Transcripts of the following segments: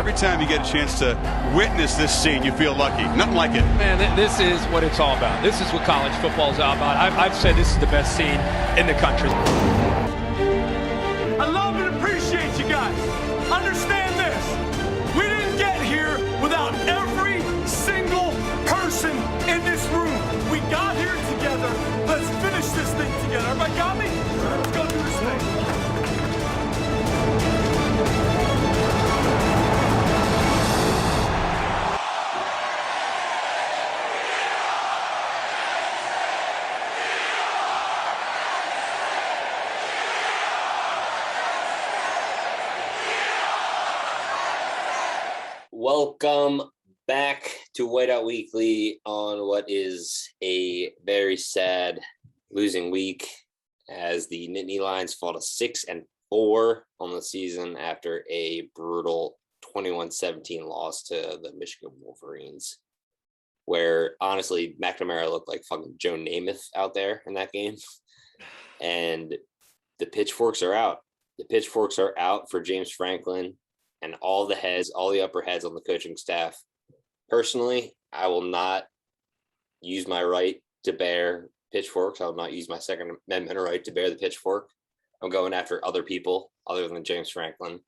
Every time you get a chance to witness this scene, you feel lucky. Nothing like it. Man, this is what it's all about. This is what college football is all about. I've said this is the best scene in the country. I love and appreciate you guys. Understand this. We didn't get here without every single person in this room. We got here together. Let's finish this thing together. Everybody got me? Let's go do this thing. Welcome back to Whiteout Weekly on what is a very sad losing week as the Nittany Lions fall to 6-4 on the season after a brutal 21-17 loss to the Michigan Wolverines, where honestly McNamara looked like fucking Joe Namath out there in that game. And the pitchforks are out. The pitchforks are out for James Franklin and all the upper heads on the coaching staff. Personally, I will not use my right to bear pitchforks. I will not use my Second Amendment right to bear the pitchfork. I'm going after other people other than James Franklin.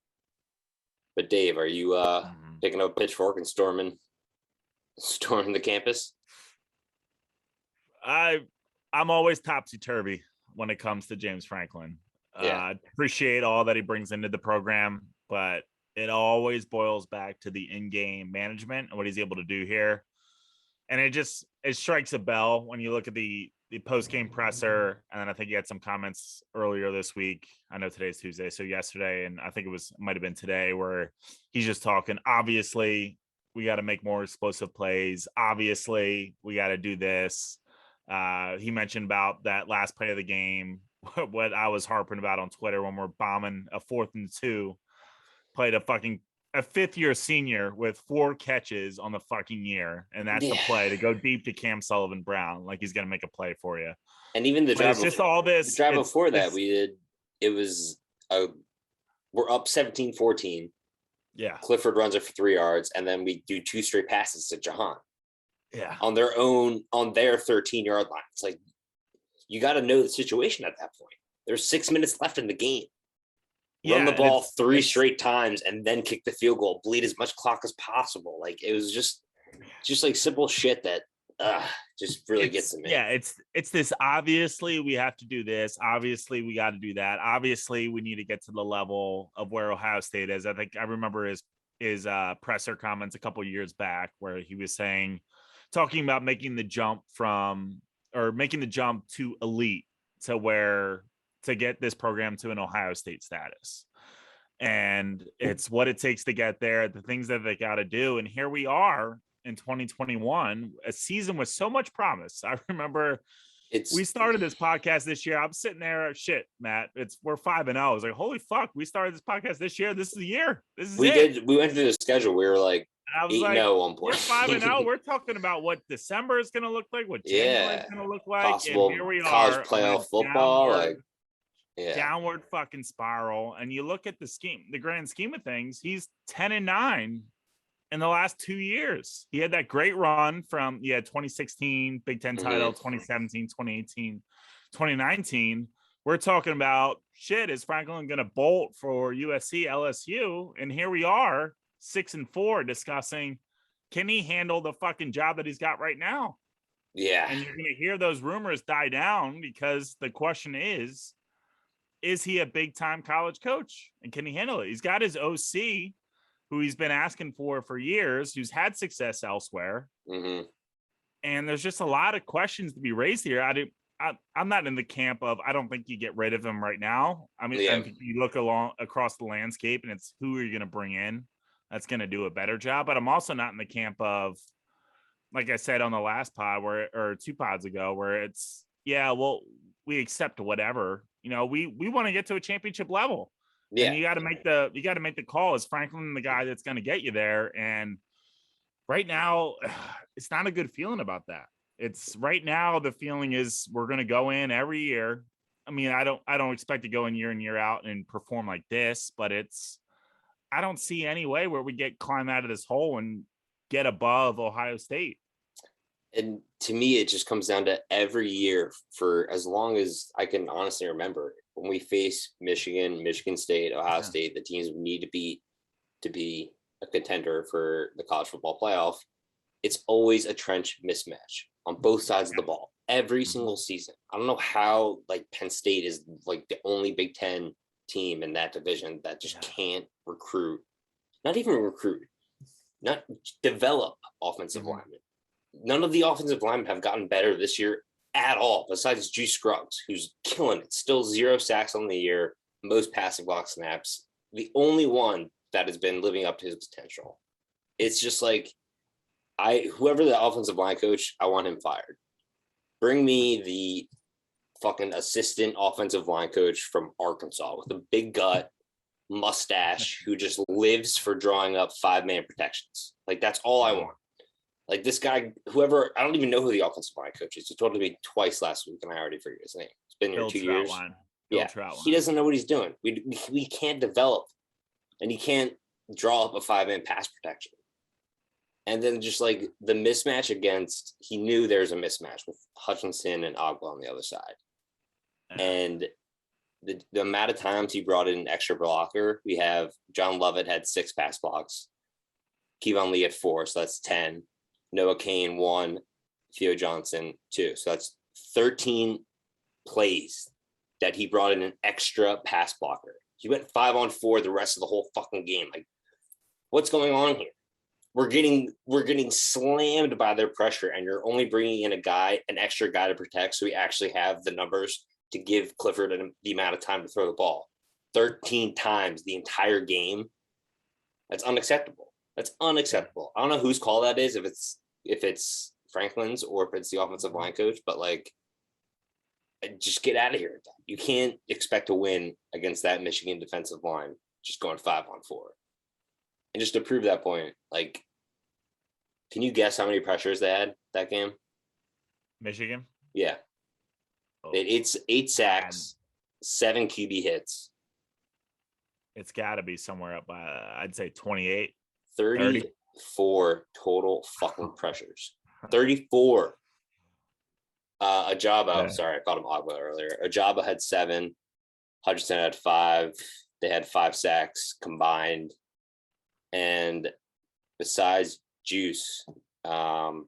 But Dave, are you picking up a pitchfork and storming the campus? I'm always topsy-turvy when it comes to James Franklin. Yeah. Appreciate all that he brings into the program, but it always boils back to the in-game management and what he's able to do here. And it strikes a bell when you look at the post-game presser. And then I think he had some comments earlier this week. I know today's Tuesday, so yesterday, and I think it might have been today, where he's just talking, obviously, we got to make more explosive plays. Obviously, we got to do this. He mentioned about that last play of the game, what I was harping about on Twitter when we're bombing a 4th and 2. Played a fifth-year senior with 4 catches on the fucking year, and that's the play to go deep to Cam Sullivan-Brown, like he's gonna make a play for you. And even the drive, just all this. The drive before that, we're up 17-14. Yeah, Clifford runs it for 3 yards, and then we do 2 straight passes to Jahan. Yeah, on their 13-yard line. It's like you got to know the situation at that point. There's 6 minutes left in the game. Run the ball 3 straight times and then kick the field goal, bleed as much clock as possible. Like it was just like simple shit that just really gets to me. Yeah, it's this, obviously we have to do this. Obviously we got to do that. Obviously we need to get to the level of where Ohio State is. I think I remember his presser comments a couple of years back where he was talking about making the jump to elite to get this program to an Ohio State status. And it's what it takes to get there, the things that they got to do. And here we are in 2021, a season with so much promise. I remember we started this podcast this year. I'm sitting there, Matt, we're 5-0. I was like, holy fuck, we started this podcast this year. This is the year. We went through the schedule. We were like, I was 8-0 at one point. We're 5-0. We're talking about what December is going to look like, what January is going to look like. Possible and here we college are, playoff football. Downward fucking spiral. And you look at the grand scheme of things, he's 10-9 in the last 2 years. He had that great run from 2016 Big Ten title, 2017, 2018, 2019. We're talking about is Franklin going to bolt for USC, LSU? And here we are, 6-4, discussing, can he handle the fucking job that he's got right now? Yeah. And you're going to hear those rumors die down because the question is he a big time college coach and can he handle it? He's got his OC who he's been asking for years, who's had success elsewhere. Mm-hmm. And there's just a lot of questions to be raised here. I'm not in the camp of, I don't think you get rid of him right now. I mean, I think you look across the landscape and it's who are you going to bring in that's going to do a better job. But I'm also not in the camp of, like I said on the last pod or 2 pods ago, where it's, we accept whatever, we want to get to a championship level. Yeah. And you got to make the call. Is Franklin the guy that's going to get you there? And right now it's not a good feeling about that. It's right now the feeling is we're going to go in every year. I mean, I don't expect to go in year out and perform like this, but I don't see any way where we climb out of this hole and get above Ohio State. And to me, it just comes down to every year for as long as I can honestly remember, when we face Michigan, Michigan State, Ohio State, the teams we need to beat to be a contender for the college football playoff, it's always a trench mismatch on both sides of the ball every single season. I don't know how like Penn State is like the only Big Ten team in that division that just can't recruit, not even recruit, not develop offensive linemen. None of the offensive linemen have gotten better this year at all, besides G. Scruggs, who's killing it. Still 0 sacks on the year, most passing block snaps. The only one that has been living up to his potential. It's just like, whoever the offensive line coach, I want him fired. Bring me the fucking assistant offensive line coach from Arkansas with a big gut, mustache, who just lives for drawing up 5-man protections. Like, that's all I want. Like, this guy, whoever, I don't even know who the offensive line coach is. He told me twice last week, and I already forget his name. It's been here 2 years. Yeah, he doesn't know what he's doing. We can't develop, and he can't draw up a 5-man pass protection. And then just like the mismatch against, he knew there's a mismatch with Hutchinson and Ogba on the other side. And the amount of times he brought in an extra blocker, we have John Lovett had 6 pass blocks, Kevon Lee had 4, so that's 10. Noah Kane 1, Theo Johnson 2. So that's 13 plays that he brought in an extra pass blocker. He went 5-on-4 the rest of the whole fucking game. Like, what's going on here? We're getting slammed by their pressure, and you're only bringing in an extra guy to protect, so we actually have the numbers to give Clifford the amount of time to throw the ball. 13 times the entire game. That's unacceptable. That's unacceptable. I don't know whose call that is, if it's Franklin's or if it's the offensive line coach, but like, just get out of here. You can't expect to win against that Michigan defensive line just going 5-on-4. And just to prove that point, like, can you guess how many pressures they had that game? Michigan? Yeah. It's 8 sacks, 7 QB hits. It's got to be somewhere up by, I'd say 28. 34 total fucking pressures. 34. Ajaba, sorry, I called him Agba earlier. Ajaba had 7. Hutchinson had 5. They had 5 sacks combined. And besides Juice, our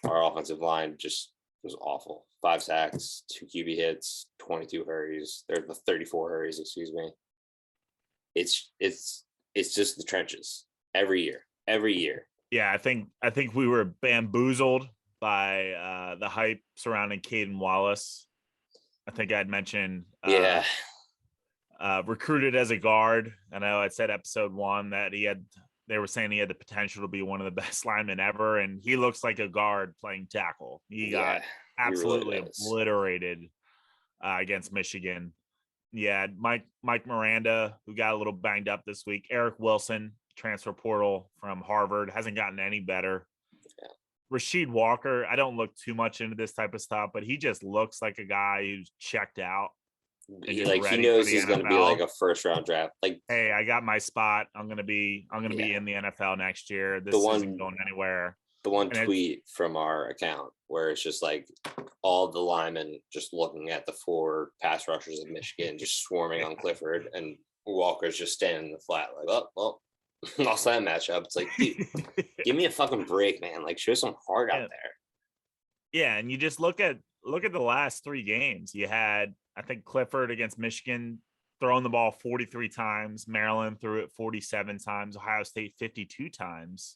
offensive line just was awful. 5 sacks, 2 QB hits, 22 hurries. There's the 34 hurries, excuse me. It's just the trenches every year. Yeah, I think we were bamboozled by the hype surrounding Caden Wallace. I think I'd mentioned recruited as a guard. I know I said episode 1 that they were saying he had the potential to be one of the best linemen ever, and he looks like a guard playing tackle. He got absolutely obliterated against Michigan. Yeah, Mike Miranda, who got a little banged up this week. Eric Wilson, transfer portal from Harvard, hasn't gotten any better. Yeah. Rasheed Walker, I don't look too much into this type of stuff, but he just looks like a guy who's checked out. He knows he's going to be like a first-round draft. Like, hey, I got my spot. I'm going to be in the NFL next year. This isn't going anywhere. The one tweet from our account where it's just like all the linemen just looking at the 4 pass rushers of Michigan, just swarming on Clifford, and Walker's just standing in the flat like, oh, well, lost that matchup. It's like, dude, give me a fucking break, man. Like, show some heart out there. Yeah, and you just look at the last 3 games. You had, I think, Clifford against Michigan throwing the ball 43 times. Maryland threw it 47 times. Ohio State 52 times.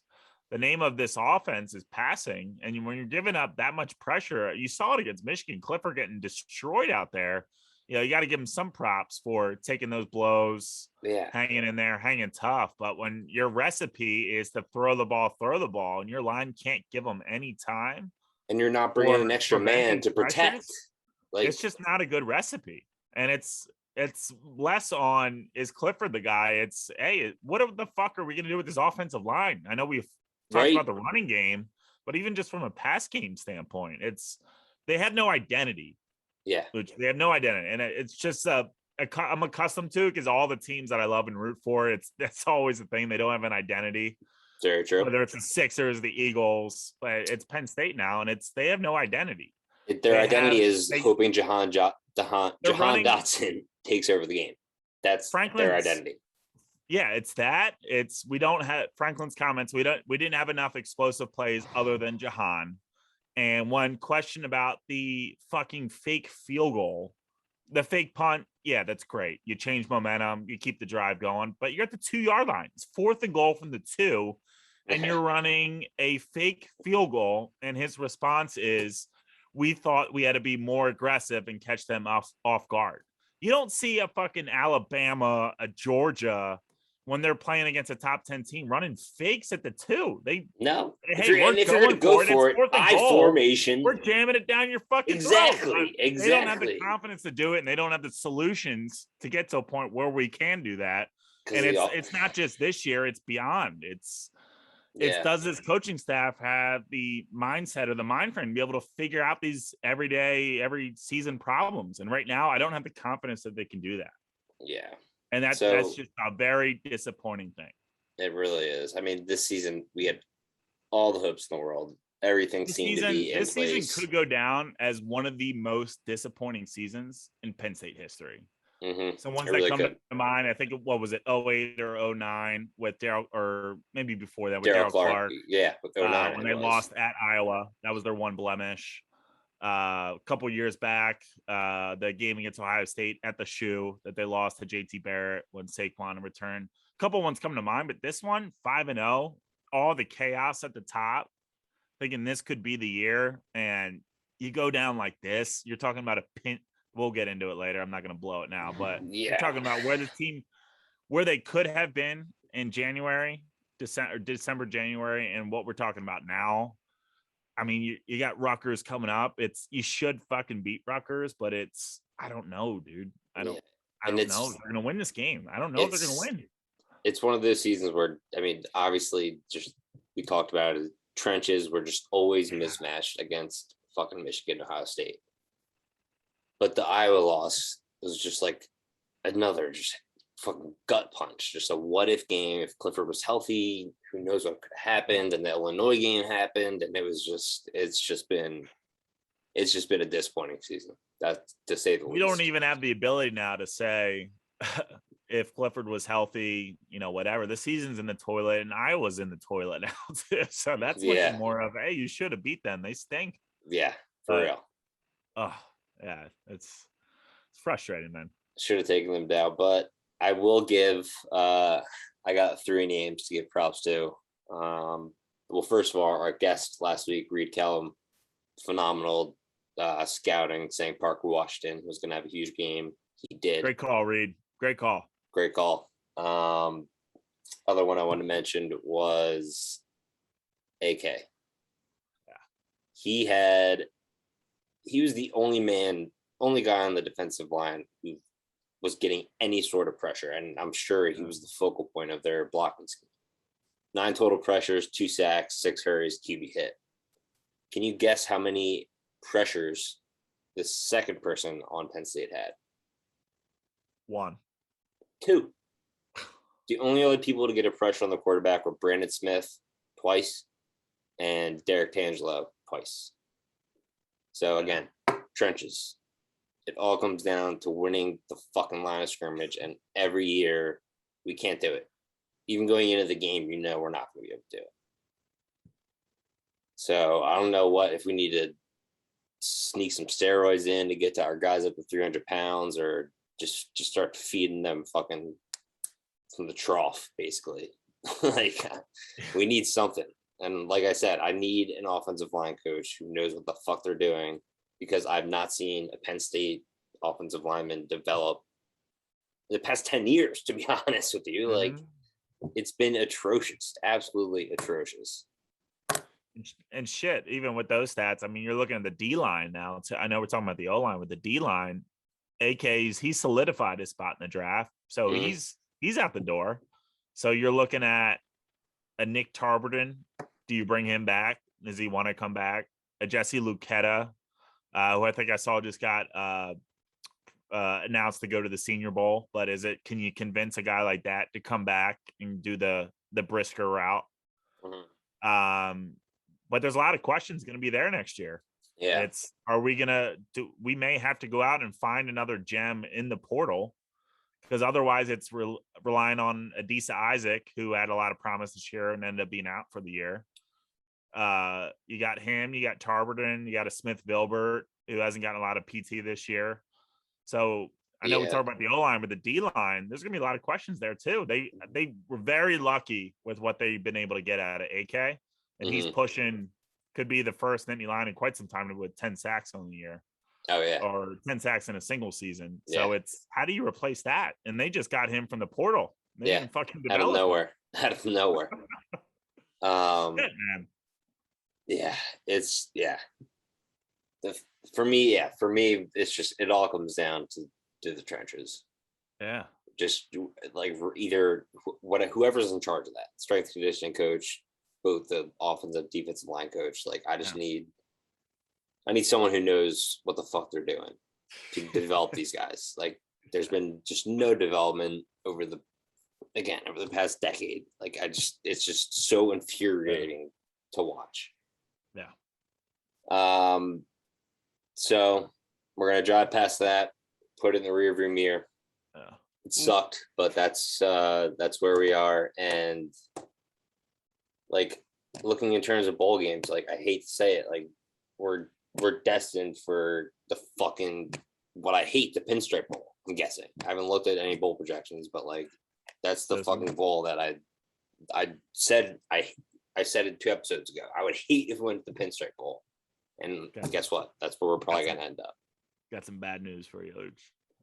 The name of this offense is passing. And when you're giving up that much pressure, you saw it against Michigan. Clifford getting destroyed out there. You got to give him some props for taking those blows, hanging in there, hanging tough. But when your recipe is to throw the ball, and your line can't give them any time, and you're not bringing an extra man to protect, like, it's just not a good recipe. And it's less on, is Clifford the guy? It's, hey, what the fuck are we going to do with this offensive line? I know we've talked about the running game, but even just from a pass game standpoint, they have no identity. Yeah. They have no identity. And it's just I'm accustomed to, because all the teams that I love and root for, that's always the thing. They don't have an identity. Very true. Whether it's the Sixers, the Eagles, but it's Penn State now, and they have no identity. Their identity is hoping Jahan Dotson takes over the game. That's their identity. Yeah, it's that. We don't have Franklin's comments. We didn't have enough explosive plays other than Jahan. And one question about the fucking fake field goal, the fake punt. Yeah, that's great. You change momentum, you keep the drive going, but you're at the 2-yard line. It's 4th and goal from the 2, and you're running a fake field goal. And his response is, we thought we had to be more aggressive and catch them off guard. You don't see a fucking Alabama, a Georgia, when they're playing against a top 10 team running fakes at the 2. If you're going to go for it, I formation. We're jamming it down your fucking throat. They don't have the confidence to do it, and they don't have the solutions to get to a point where we can do that. And it's not just this year; it's beyond. Does this coaching staff have the mindset or the mind frame to be able to figure out these every season problems? And right now, I don't have the confidence that they can do that. Yeah. And that's just a very disappointing thing. It really is. I mean, this season we had all the hopes in the world. Everything seemed to be in place. This season could go down as one of the most disappointing seasons in Penn State history. Mm-hmm. So ones that come to mind, I think, what was it, 08 or 09 with Daryl, or maybe before that with Daryl Clark. Yeah, with 09, when they lost at Iowa. That was their one blemish. A couple years back, the game against Ohio State at the Shoe that they lost to JT Barrett when Saquon returned. A couple ones come to mind, but this one, 5-0, all the chaos at the top, thinking this could be the year, and you go down like this. You're talking about a pin. We'll get into it later. I'm not going to blow it now, but you're talking about where they could have been in December, January, and what we're talking about now. I mean, you got Rutgers coming up. You should fucking beat Rutgers, but I don't know, dude. I don't know if they're going to win this game. I don't know if they're going to win. It's one of those seasons where, I mean, obviously, just we talked about it. Trenches were just always mismatched against fucking Michigan, Ohio State. But the Iowa loss was just like another just fucking gut punch. Just a what if game. If Clifford was healthy, who knows what could have happened? And the Illinois game happened, and it's just been a disappointing season. That's to say the least. We don't even have the ability now to say if Clifford was healthy, whatever. The season's in the toilet, and Iowa's in the toilet now too. So that's looking more of, hey, you should have beat them. They stink. Yeah, for real. Oh, yeah, it's frustrating, man. Should have taken them down, but I will give. I got 3 names to give props to. Well, first of all, our guest last week, Reed Kellum, phenomenal scouting, saying Parker Washington was going to have a huge game. He did. Great call, Reed. Great call. Great call. Other one I want to mention was AK. Yeah. He was the only guy on the defensive line who was getting any sort of pressure, and I'm sure he was the focal point of their blocking scheme. 9 total pressures, 2 sacks, 6 hurries, QB hit. Can you guess how many pressures the second person on Penn State had? 1. 2. The only other people to get a pressure on the quarterback were Brandon Smith twice and Derek Tangelo twice. So again, trenches. It all comes down to winning the fucking line of scrimmage, and every year we can't do it. Even going into the game, we're not going to be able to do it. So I don't know if we need to sneak some steroids in to get to our guys up to 300 pounds, or just start feeding them fucking from the trough, basically. We need something. And like I said, I need an offensive line coach who knows what the fuck they're doing, because I've not seen a Penn State offensive lineman develop in the past 10 years, to be honest with you. Mm-hmm. It's been atrocious, absolutely atrocious. And shit, even with those stats, I mean, you're looking at the D-line now. I know we're talking about the O-line. With the D-line, he solidified his spot in the draft. So he's out the door. So you're looking at a Nick Tarberton. Do you bring him back? Does he want to come back? A Jesse Lucchetta, who I think I saw just got announced to go to the Senior Bowl, but can you convince a guy like that to come back and do the brisker route? Mhm. But there's a lot of questions going to be there next year. Yeah. We may have to go out and find another gem in the portal, because otherwise it's relying on Adisa Isaac, who had a lot of promise this year and ended up being out for the year. You got him, you got Tarberton, you got a Smith Vilbert, who hasn't gotten a lot of PT this year. So I know we talk about the O-line, but the D-line, there's going to be a lot of questions there too. They were very lucky with what they've been able to get out of AK, and he's pushing, could be the first Nittany line in quite some time with 10 sacks on the year. Oh yeah. Or 10 sacks in a single season. Yeah. So it's, how do you replace that? And they just got him from the portal. They didn't fucking develop out of nowhere. Shit, man. Yeah, it's for me, it's just, it all comes down to the trenches. Yeah. Just like either whoever's in charge of that, strength conditioning coach, both the offensive defensive line coach. Like I need someone who knows what the fuck they're doing to develop these guys. Like there's been just no development over the past decade. Like it's just so infuriating to watch. Yeah. So we're gonna drive past that, put it in the rearview mirror. Yeah. It sucked, but that's where we are. And like looking in terms of bowl games, like I hate to say it, like we're destined for the fucking, what I hate, the Pinstripe Bowl. I'm guessing. I haven't looked at any bowl projections, but like that's the fucking bowl that I said it 2 episodes ago. I would hate if we went to the Pinstripe Bowl. And guess what? That's where we're probably gonna end up. Got some bad news for you, Luch.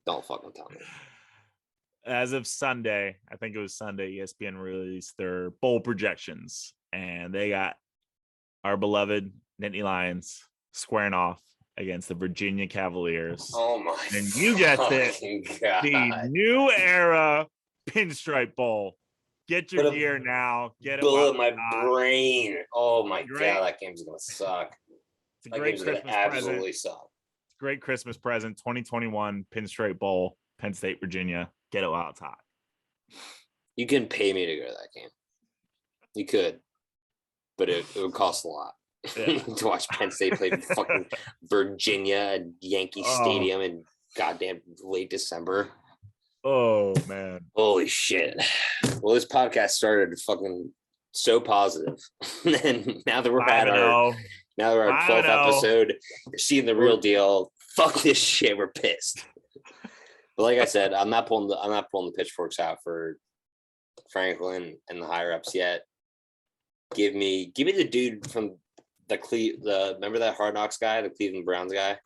Don't fucking tell me. As of Sunday, I think it was Sunday, ESPN released their bowl projections, and they got our beloved Nittany Lions squaring off against the Virginia Cavaliers. Oh my! And you guessed it, God. the new era Pinstripe Bowl. Get your gear now. Get it. Bullet my brain. Oh my God, that game's gonna suck. It's a great Christmas absolutely present. suck. It's a great Christmas present. 2021 Pinstripe Bowl, Penn State, Virginia. Get it while it's hot. You can pay me to go to that game. You could, but it would cost a lot to watch Penn State play fucking Virginia at Yankee Stadium in goddamn late December. Oh man! Holy shit! Well, this podcast started fucking so positive, and now that we're at our 12th episode, you're seeing the real deal. Fuck this shit. We're pissed. But like I said, I'm not pulling the pitchforks out for Franklin and the higher ups yet. Give me the dude from remember that Hard Knocks guy, the Cleveland Browns guy,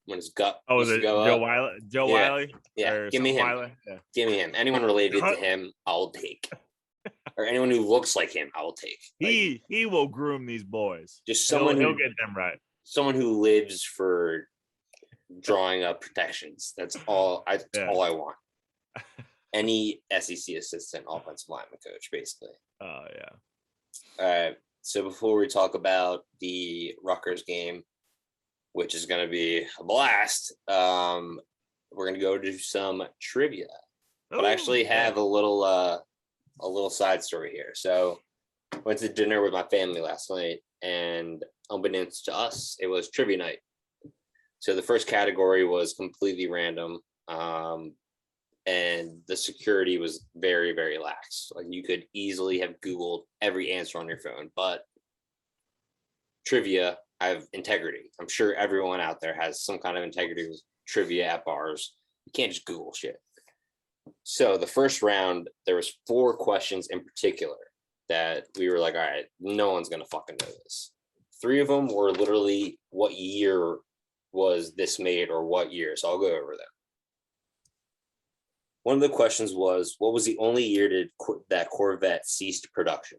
when his gut. Oh, is it Joe Wiley? Joe Wiley? Yeah, give me him. Yeah. Give me him. Anyone related to him, I'll take. Or anyone who looks like him, I will take. He will groom these boys. Just someone he'll get them right. Someone who lives for drawing up protections. That's all I want. Any SEC assistant offensive lineman coach, basically. Oh yeah. All right. So before we talk about the Rutgers game, which is going to be a blast, we're going to go do some trivia. But I actually have a little side story here. So I went to dinner with my family last night, and unbeknownst to us, it was trivia night. So the first category was completely random, and the security was very, very lax. Like you could easily have Googled every answer on your phone, but trivia, I have integrity. I'm sure everyone out there has some kind of integrity with trivia at bars. You can't just Google shit. So the first round, there was 4 questions in particular that we were like, all right, no one's going to fucking know this. 3 of them were literally what year was this made or what year. So I'll go over them. One of the questions was, what was the only year that Corvette ceased production?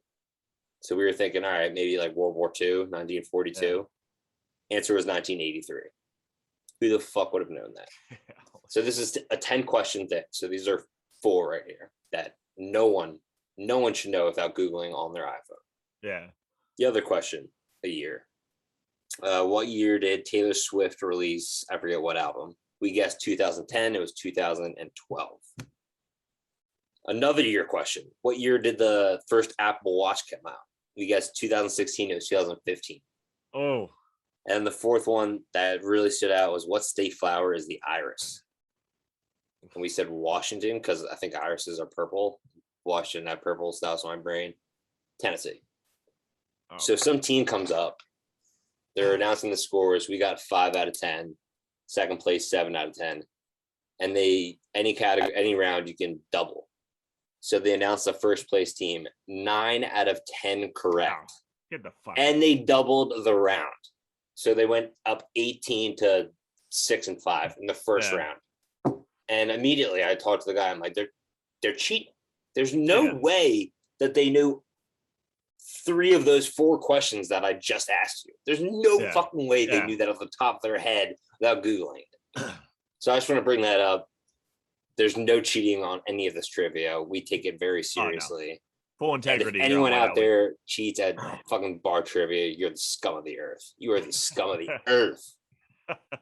So we were thinking, all right, maybe like World War II, 1942. Yeah. Answer was 1983. Who the fuck would have known that? So this is a 10-question thing. So these are 4 right here that no one should know without Googling on their iPhone. Yeah. The other question, a year. What year did Taylor Swift release, I forget what album, We guessed 2010. It was 2012. Another year question. What year did the first Apple Watch come out? We guessed 2016. It was 2015. Oh. And the fourth one that really stood out was what state flower is the iris? And we said Washington because I think irises are purple. Washington had purple, so that was my brain. Tennessee. Oh. So some team comes up. They're announcing the scores. We got 5 out of 10. Second place, 7 out of 10. And any category, any round, you can double. So they announced the first place team, 9 out of 10 correct. Get the fuck. And they doubled the round. So they went up 18 to 6 and 5 in the first round. And immediately I talked to the guy. I'm like, they're cheating. There's no way that they knew 3 of those 4 questions that I just asked you. There's no fucking way they knew that off the top of their head without Googling it. So I just want to bring that up. There's no cheating on any of this trivia. We take it very seriously. Full integrity. And if anyone out there cheats at fucking bar trivia, you're the scum of the earth. You are the scum of the earth.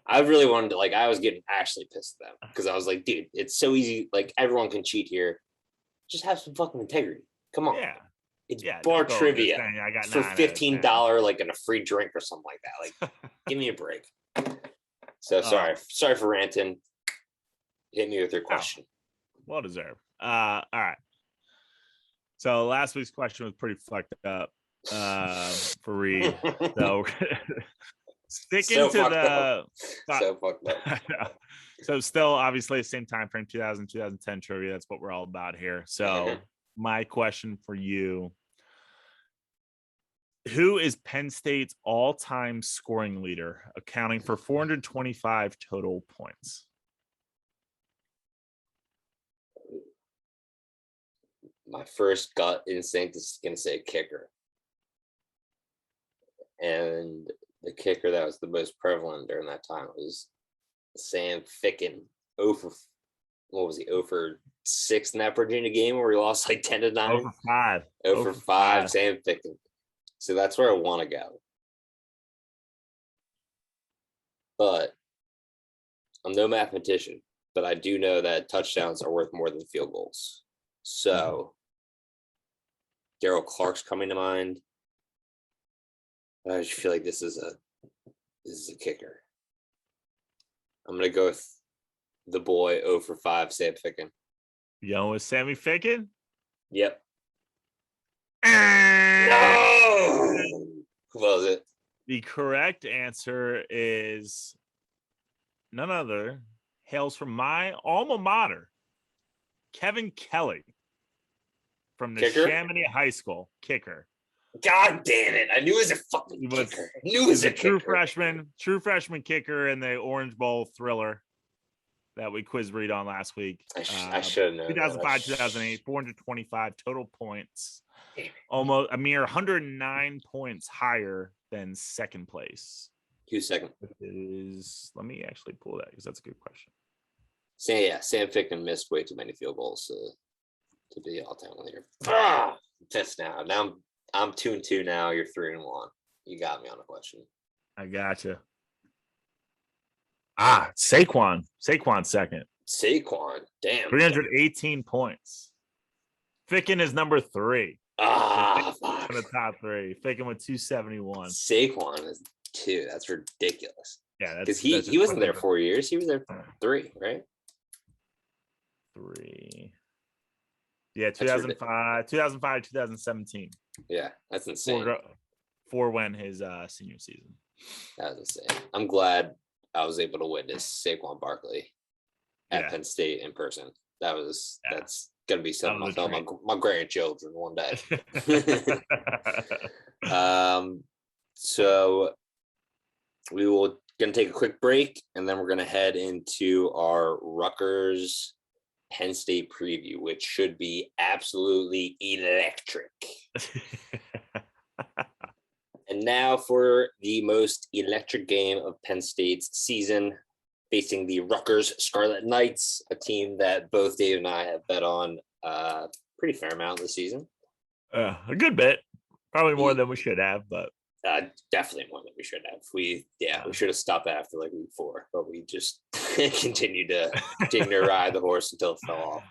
I really wanted to, I was getting actually pissed at them because I was like, dude, it's so easy. Like, everyone can cheat here. Just have some fucking integrity. Come on. Yeah. It's bar trivia I got for $15, and a free drink or something like that. Like, give me a break. So sorry for ranting. Hit me with your question. Well deserved. All right. So last week's question was pretty fucked up for Reed. So sticking to the so fucked up. So still obviously same time frame, 2010 trivia. That's what we're all about here. So my question for you: who is Penn State's all-time scoring leader, accounting for 425 total points? My first gut instinct is going to say kicker. And the kicker that was the most prevalent during that time was Sam Ficken. What was he? 0 for 6 in that Virginia game where he lost like 10-9. 0 for 5. 0 for 5, Sam Ficken. So that's where I want to go. But I'm no mathematician, but I do know that touchdowns are worth more than field goals. So Daryl Clark's coming to mind. I just feel like this is a kicker. I'm gonna go with the boy 0 for 5, Sam Ficken. You know, with Sammy Ficken? Yep. No! Who was it? The correct answer is none other. Hails from my alma mater, Kevin Kelly from the Chamonix High School. Kicker. God damn it. I knew it was a fucking kicker. I knew it was a true freshman kicker in the Orange Bowl thriller that we quiz read on last week. I should have known. 2005, 2008, 425 total points. Almost a mere 109 points higher than second place. Who's second? Let me actually pull that because that's a good question. Sam Ficken missed way too many field goals to be all-time leader. Pissed now. Now I'm 2-2 now. You're 3-1. You got me on a question. I gotcha. Saquon second. Saquon, damn. 318 points. Ficken is number 3. Fuck. In the top 3. Ficken with 271. Saquon is 2. That's ridiculous. Yeah, because he wasn't there 4 years. He was there 3, right? 3. Yeah, 2005, 2017. Yeah, that's insane. 4 when his senior season. That was insane. I'm glad I was able to witness Saquon Barkley at Penn State in person. That's gonna be something I'll tell my grandchildren one day. So we will gonna take a quick break, and then we're gonna head into our Rutgers Penn State preview, which should be absolutely electric. And now for the most electric game of Penn State's season, facing the Rutgers Scarlet Knights, a team that both Dave and I have bet on pretty fair amount this season. A good bit. Probably more than we should have, but Definitely one that we should have. We should have stopped that after like week 4, but we just continued to ride the horse until it fell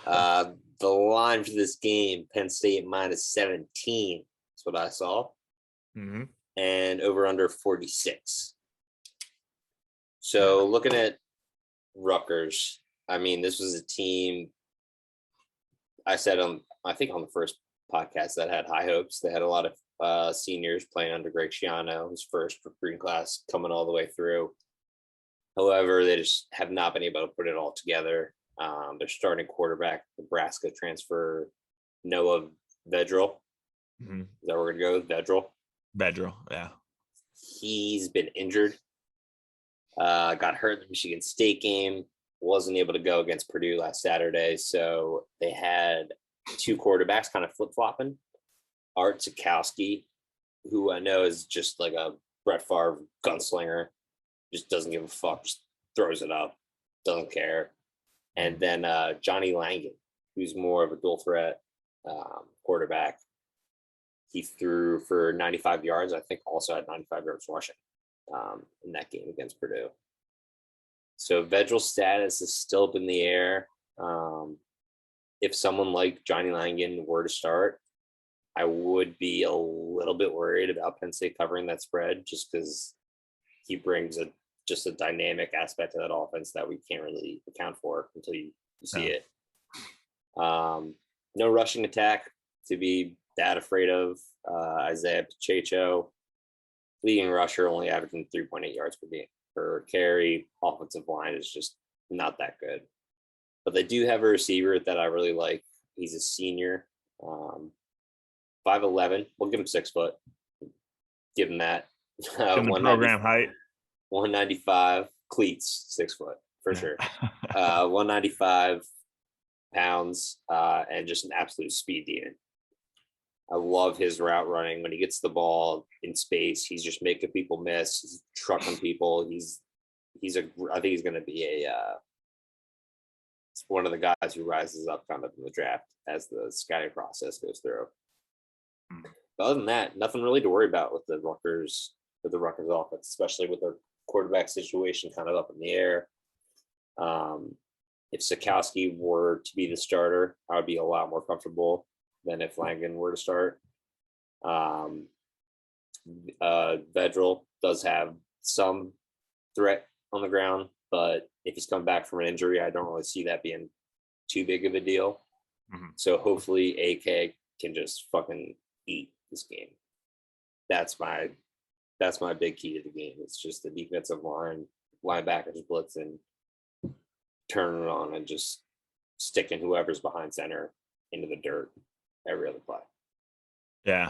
off. The line for this game, Penn State -17. That's what I saw. Mm-hmm. And over under 46. So looking at Rutgers, I mean, this was a team I said I think on the first podcast that had high hopes. They had a lot of seniors playing under Greg Schiano, his first recruiting class coming all the way through. However, they just have not been able to put it all together. Their starting quarterback, Nebraska transfer Noah Vedral. Mm-hmm. Is that where we're going to go with Vedral? Vedral, yeah. He's been injured. Got hurt in the Michigan State game. Wasn't able to go against Purdue last Saturday. So they had 2 quarterbacks kind of flip-flopping. Art Sikowski, who I know is just like a Brett Favre gunslinger. Just doesn't give a fuck. Just throws it up. Doesn't care. And then Johnny Langan, who's more of a dual threat quarterback. He threw for 95 yards. I think also had 95 yards rushing in that game against Purdue. So Vedral's status is still up in the air. If someone like Johnny Langan were to start, I would be a little bit worried about Penn State covering that spread just because he brings just a dynamic aspect to that offense that we can't really account for until you see it. No rushing attack to be that afraid of. Isaiah Pacheco, leading rusher, only averaging 3.8 yards per carry. Offensive line is just not that good. But they do have a receiver that I really like. He's a senior, 5'11". We'll give him 6 foot. Give him that. Program height. 195 cleats, 6 foot for sure. 195 pounds and just an absolute speed demon. I love his route running. When he gets the ball in space, he's just making people miss. He's trucking people. I think he's going to be one of the guys who rises up kind of in the draft as the scouting process goes through. But other than that, nothing really to worry about with the Rutgers offense, especially with their quarterback situation kind of up in the air. If Sikowski were to be the starter, I would be a lot more comfortable than if Langan were to start. Vedral does have some threat on the ground, but if he's come back from an injury, I don't really see that being too big of a deal. Mm-hmm. So hopefully AK can just fucking eat this game. That's my big key to the game. It's just the defensive line, linebackers blitzing, turning it on and just sticking whoever's behind center into the dirt every other play. Yeah.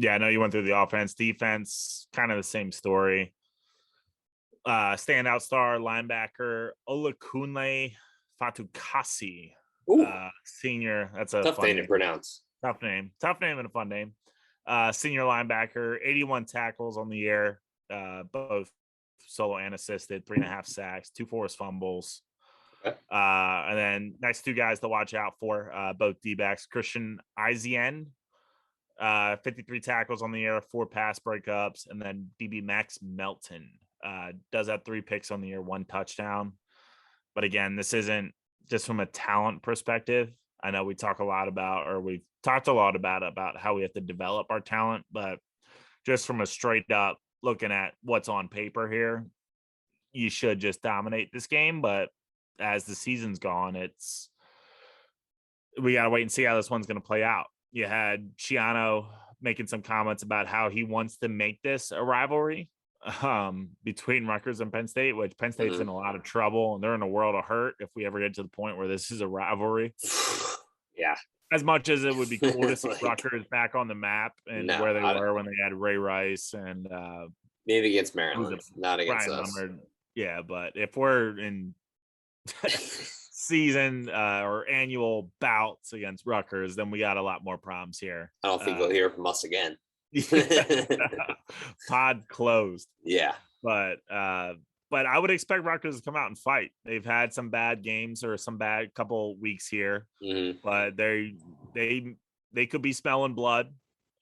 Yeah, I know you went through the offense, defense, kind of the same story. Standout star linebacker Olakunle Fatukasi, senior. That's a tough name to pronounce. Tough name and a fun name. Senior linebacker, 81 tackles on the year, both solo and assisted, 3.5 sacks, 2 forced fumbles. Okay. And then next 2 guys to watch out for, both D-backs, Christian Izien, 53 tackles on the year, 4 pass breakups, and then DB Max Melton does have 3 picks on the year, 1 touchdown. But again, this isn't just from a talent perspective. I know we've talked a lot about how we have to develop our talent, but just from a straight up looking at what's on paper here, you should just dominate this game. But as the season's gone, we got to wait and see how this one's going to play out. You had Schiano making some comments about how he wants to make this a rivalry between Rutgers and Penn State, which Penn State's in a lot of trouble and they're in a world of hurt if we ever get to the point where this is a rivalry. Yeah. As much as it would be cool to see Rutgers back on the map and where they were when they had Ray Rice and maybe against Maryland, not against Brian us. Leonard. Yeah, but if we're in season or annual bouts against Rutgers, then we got a lot more problems here. I don't think you'll hear from us again. Pod closed. Yeah. But I would expect Rutgers to come out and fight. They've had some bad games or some bad couple weeks here, but they could be smelling blood.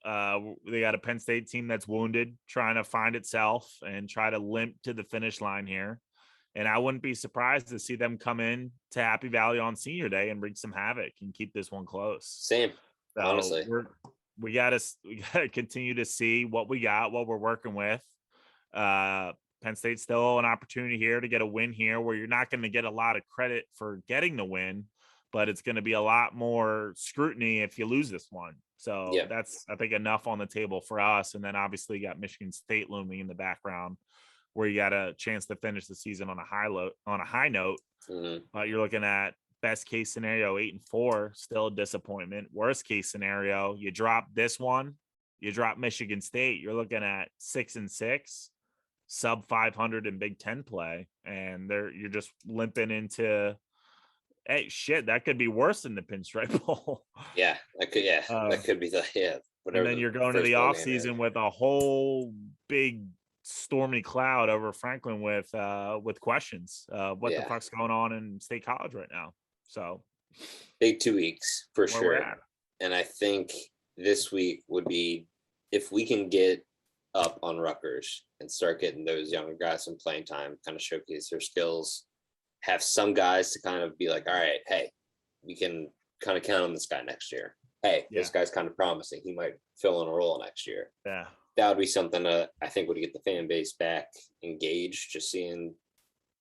They got a Penn State team that's wounded, trying to find itself and try to limp to the finish line here. And I wouldn't be surprised to see them come in to Happy Valley on Senior Day and wreak some havoc and keep this one close. Same, So honestly. we gotta continue to see what we got, what we're working with. Penn State's still an opportunity here to get a win here, where you're not going to get a lot of credit for getting the win, but it's going to be a lot more scrutiny if you lose this one. So that's, I think, enough on the table for us. And then obviously you got Michigan State looming in the background, where you got a chance to finish the season on a high note. But you're looking at best case scenario 8-4, still a disappointment. Worst case scenario, you drop this one, you drop Michigan State, you're looking at 6-6, sub 500 in Big Ten play, and you're just limping into, hey, shit, that could be worse than the Pinstripe Bowl. That could be whatever. And then you're going to the offseason with a whole big stormy cloud over Franklin with questions. What the fuck's going on in State College right now? So big 2 weeks for sure. And I think this week would be, if we can get up on Rutgers and start getting those younger guys some playing time, kind of showcase their skills, have some guys to kind of be like, all right, hey, we can kind of count on this guy next year. Hey, this guy's kind of promising. He might fill in a role next year. Yeah. That would be something that I think would get the fan base back engaged, just seeing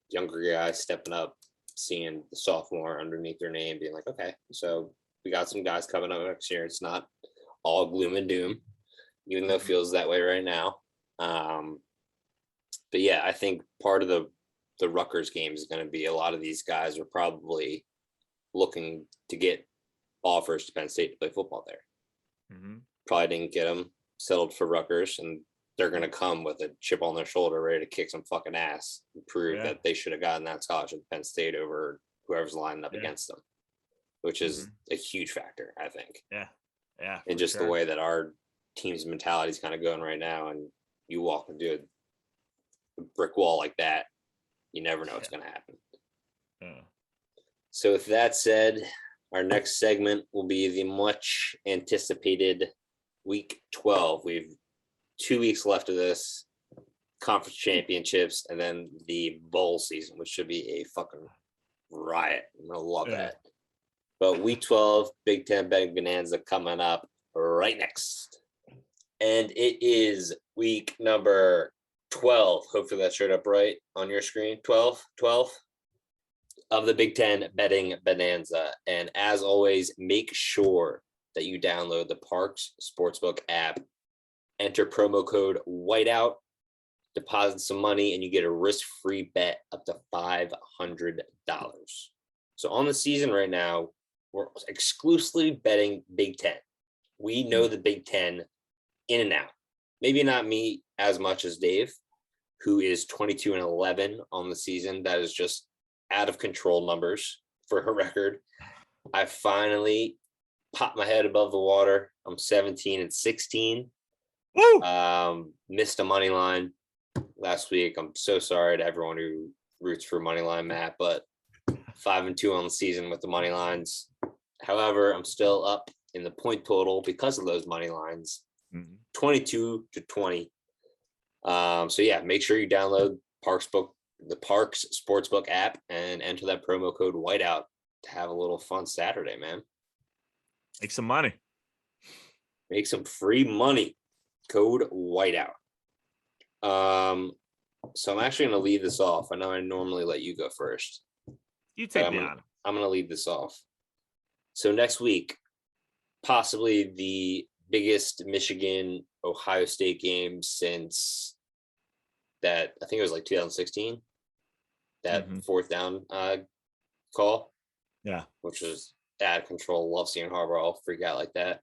younger guys stepping up, seeing the sophomore underneath their name, being like, okay, so we got some guys coming up next year. It's not all gloom and doom, even though it feels that way right now. But yeah, I think part of the Rutgers game is going to be, a lot of these guys are probably looking to get offers to Penn State to play football there. Probably didn't get them, settled for Rutgers, and they're going to come with a chip on their shoulder, ready to kick some fucking ass and prove that they should have gotten that scholarship at Penn State over whoever's lining up against them, which is a huge factor, I think. Yeah. And just the way that our team's mentality is kind of going right now, and you walk into a brick wall like that, you never know what's going to happen. So with that said, our next segment will be the much anticipated Week 12. We've 2 weeks left of this, conference championships, and then the bowl season, which should be a fucking riot. I'm gonna love that. But Week 12, Big Ten Betting Bonanza coming up right next. And it is week number 12. Hopefully that showed up right on your screen. 12 of the Big Ten Betting Bonanza. And as always, make sure that you download the Parks Sportsbook app, enter promo code Whiteout, deposit some money, and you get a risk-free bet up to $500. So on the season right now, we're exclusively betting Big Ten. We know the Big Ten in and out. Maybe not me as much as Dave, who is 22-11 on the season. That is just out of control numbers for her record. I finally popped my head above the water. I'm 17-16. Woo! Missed a money line last week. I'm so sorry to everyone who roots for money line, Matt, but 5-2 on the season with the money lines. However, I'm still up in the point total because of those money lines, 22-20. So yeah, make sure you download the Parks Sportsbook app and enter that promo code Whiteout to have a little fun Saturday, man. Make some money. Make some free money. Code Whiteout. So I'm actually going to leave this off. I know I normally let you go first. You take me on. I'm going to leave this off. So next week, possibly the biggest Michigan-Ohio State game since that, I think it was like 2016, that fourth down call. Yeah. Which was out of control. Love seeing Harbaugh all freak out like that.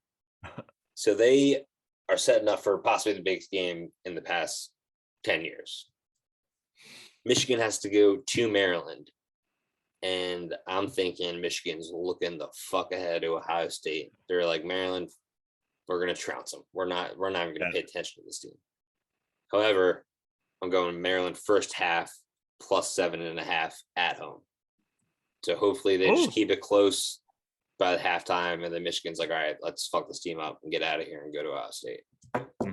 So they are setting up for possibly the biggest game in the past 10 years. Michigan has to go to Maryland. And I'm thinking Michigan's looking the fuck ahead to Ohio State. They're like, Maryland, we're going to trounce them. We're not even going to pay attention to this team. However, I'm going Maryland first half plus 7.5 at home. So hopefully they just keep it close. by the halftime, and then Michigan's like, all right, let's fuck this team up and get out of here and go to Ohio State.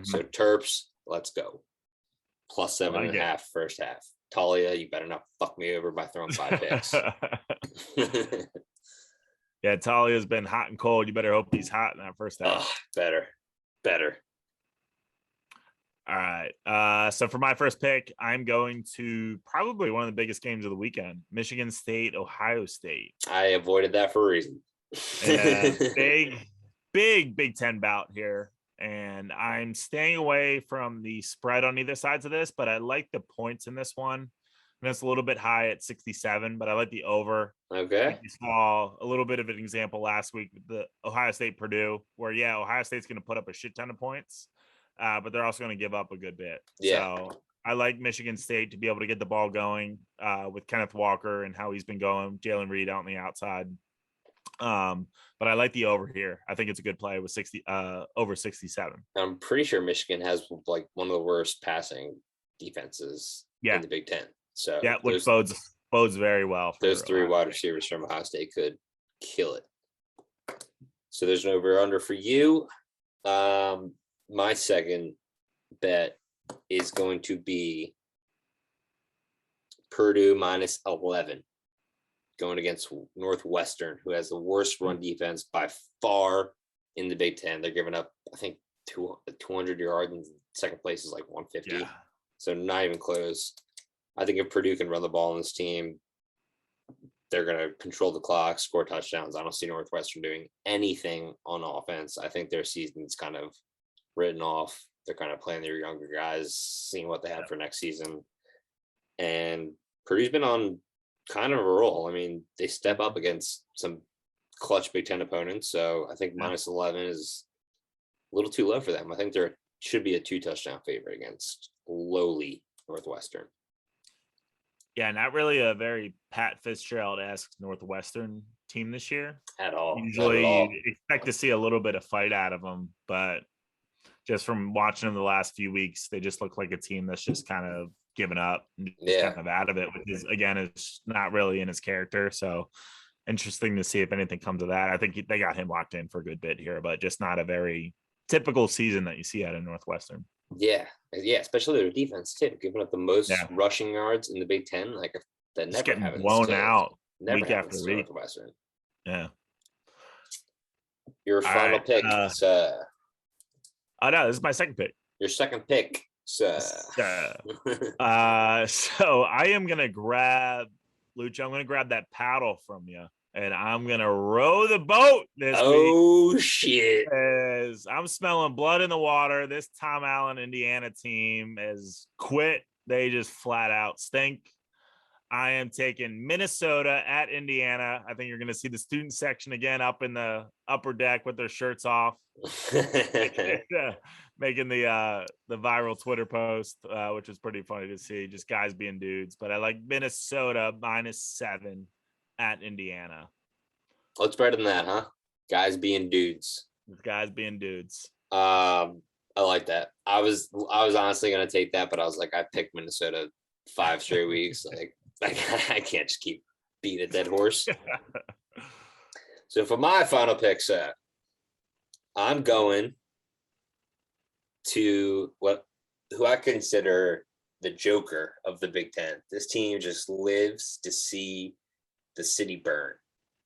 So Terps, let's go. Plus 7.5 first half. Talia, you better not fuck me over by throwing 5 picks. Yeah, Talia's been hot and cold. You better hope he's hot in that first half. Better. All right. So for my first pick, I'm going to probably one of the biggest games of the weekend, Michigan State, Ohio State. I avoided that for a reason. Big Big Ten bout here. And I'm staying away from the spread on either sides of this, but I like the points in this one. And it's a little bit high at 67, but I like the over. Okay. You saw a little bit of an example last week with the Ohio State Purdue, where Ohio State's going to put up a shit ton of points, but they're also going to give up a good bit. Yeah. So I like Michigan State to be able to get the ball going with Kenneth Walker and how he's been going, Jalen Reed out on the outside. But I like the over here. I think it's a good play with over 67. I'm pretty sure Michigan has like one of the worst passing defenses in the Big Ten. So which bodes very well. Those 3 wide receivers from Ohio State could kill it. So there's an over under for you. My second bet is going to be Purdue minus 11. Going against Northwestern, who has the worst run defense by far in the Big Ten. They're giving up, I think, 200 yards, and second place is like 150. So not even close. I think if Purdue can run the ball on this team, they're going to control the clock, score touchdowns. I don't see Northwestern doing anything on offense. I think their season's kind of written off. They're kind of playing their younger guys, seeing what they have for next season. And Purdue's been on kind of a roll. I mean, they step up against some clutch Big Ten opponents. So I think minus 11 is a little too low for them. I think there should be a 2-touchdown favorite against lowly Northwestern. Yeah, not really a very Pat Fitzgerald-esque Northwestern team this year. At all. Usually you expect to see a little bit of fight out of them, but just from watching them the last few weeks, they just look like a team that's just kind of given up and just kind of out of it, which is, again, is not really in his character. So interesting to see if anything comes of that. I think they got him locked in for a good bit here, but just not a very typical season that you see out of Northwestern. Yeah, especially their defense too, giving up the most rushing yards in the Big Ten. Like that never getting happens. Blown out never week after week. Northwestern. Yeah. Your final pick. No, this is my second pick. Your second pick. So I am gonna grab Lucci. I'm gonna grab that paddle from you, and I'm gonna row the boat this week. Oh shit! As I'm smelling blood in the water. This Tom Allen Indiana team has quit. They just flat out stink. I am taking Minnesota at Indiana. I think you're going to see the student section again up in the upper deck with their shirts off, making the viral Twitter post, which is pretty funny to see. Just guys being dudes. But I like Minnesota -7 at Indiana. What's better than that, huh? Guys being dudes. Guys being dudes. I like that. I was honestly going to take that, but I was like, I picked Minnesota 5 straight weeks. Like, I can't just keep beating a dead horse. So for my final pick, I'm going to who I consider the Joker of the Big Ten. This team just lives to see the city burn.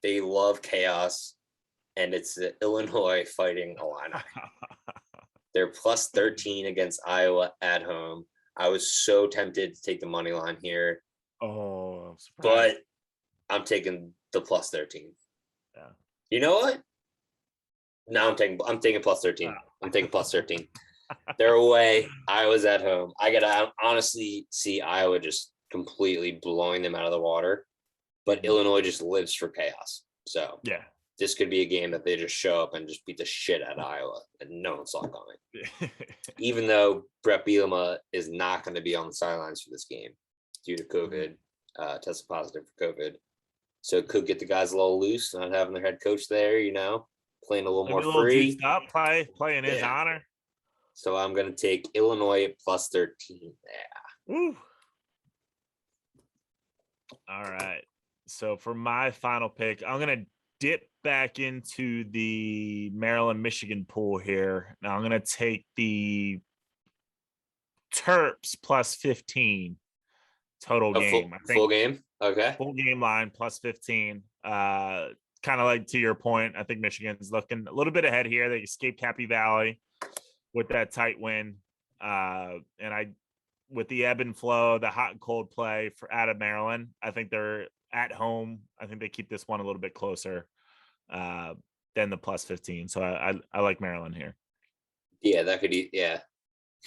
They love chaos, and it's the Illinois Fighting Illini. They're +13 against Iowa at home. I was so tempted to take the money line here. Oh, but I'm taking the +13. Yeah. You know what? No, I'm taking +13. Wow. I'm taking +13. They're away. Iowa's at home. I gotta honestly see Iowa just completely blowing them out of the water. But Illinois just lives for chaos. So this could be a game that they just show up and just beat the shit out of Iowa, and no one saw coming. Even though Brett Bielema is not going to be on the sidelines for this game due to COVID, tested positive for COVID. So it could get the guys a little loose, not having their head coach there, playing a little more free. Stop play in his honor. So I'm going to take Illinois at +13. Yeah. Woo. All right. So for my final pick, I'm going to dip back into the Maryland-Michigan pool here. Now I'm going to take the Terps plus 15 total game. I think full game. Okay. full game line plus 15. Kind of like to your point, I think Michigan's looking a little bit ahead here. They escaped Happy Valley with that tight win. With the ebb and flow, the hot and cold play for out of Maryland, I think they're at home. I think they keep this one a little bit closer than the plus 15. So I like Maryland here. Yeah, that could be. Yeah,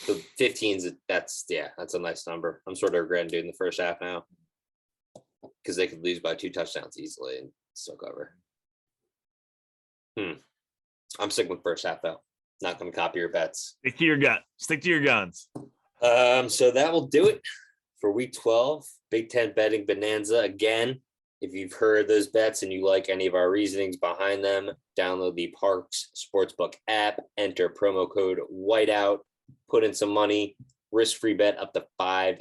the 15s. That's a nice number. I'm sort of regretting doing the first half now because they could lose by 2 touchdowns easily and still cover. I'm sticking with first half though. Not going to copy your bets. Stick to your gut. Stick to your guns. So that will do it for week 12, Big Ten Betting Bonanza. Again, if you've heard those bets and you like any of our reasonings behind them, download the Parks Sportsbook app, enter promo code Whiteout, put in some money, risk-free bet up to $500.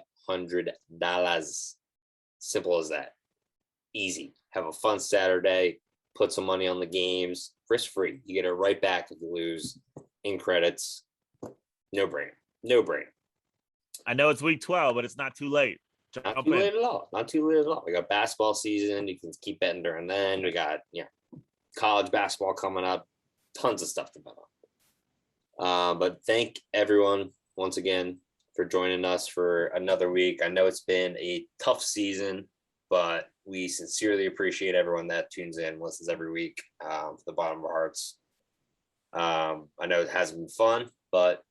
Simple as that. Easy. Have a fun Saturday. Put some money on the games. Risk-free. You get it right back if you lose in credits. No brainer. No brainer. I know it's week 12, but it's not too late. Not too late at all. Not too late at all. We got basketball season. You can keep betting during then. We got college basketball coming up. Tons of stuff to bet on. But thank everyone once again for joining us for another week. I know it's been a tough season, but we sincerely appreciate everyone that tunes in, listens every week from the bottom of our hearts. I know it hasn't been fun, but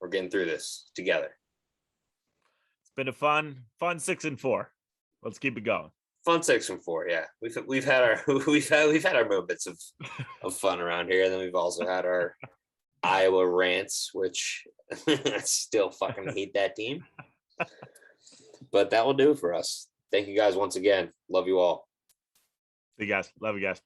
we're getting through this together. Been a fun 6-4. Let's keep it going. Fun 6-4. Yeah, we've had our we've had our moments of fun around here, and then we've also had our Iowa rants, which I still fucking hate that team. But that will do it for us. Thank you guys once again. Love you all. See you guys. Love you guys.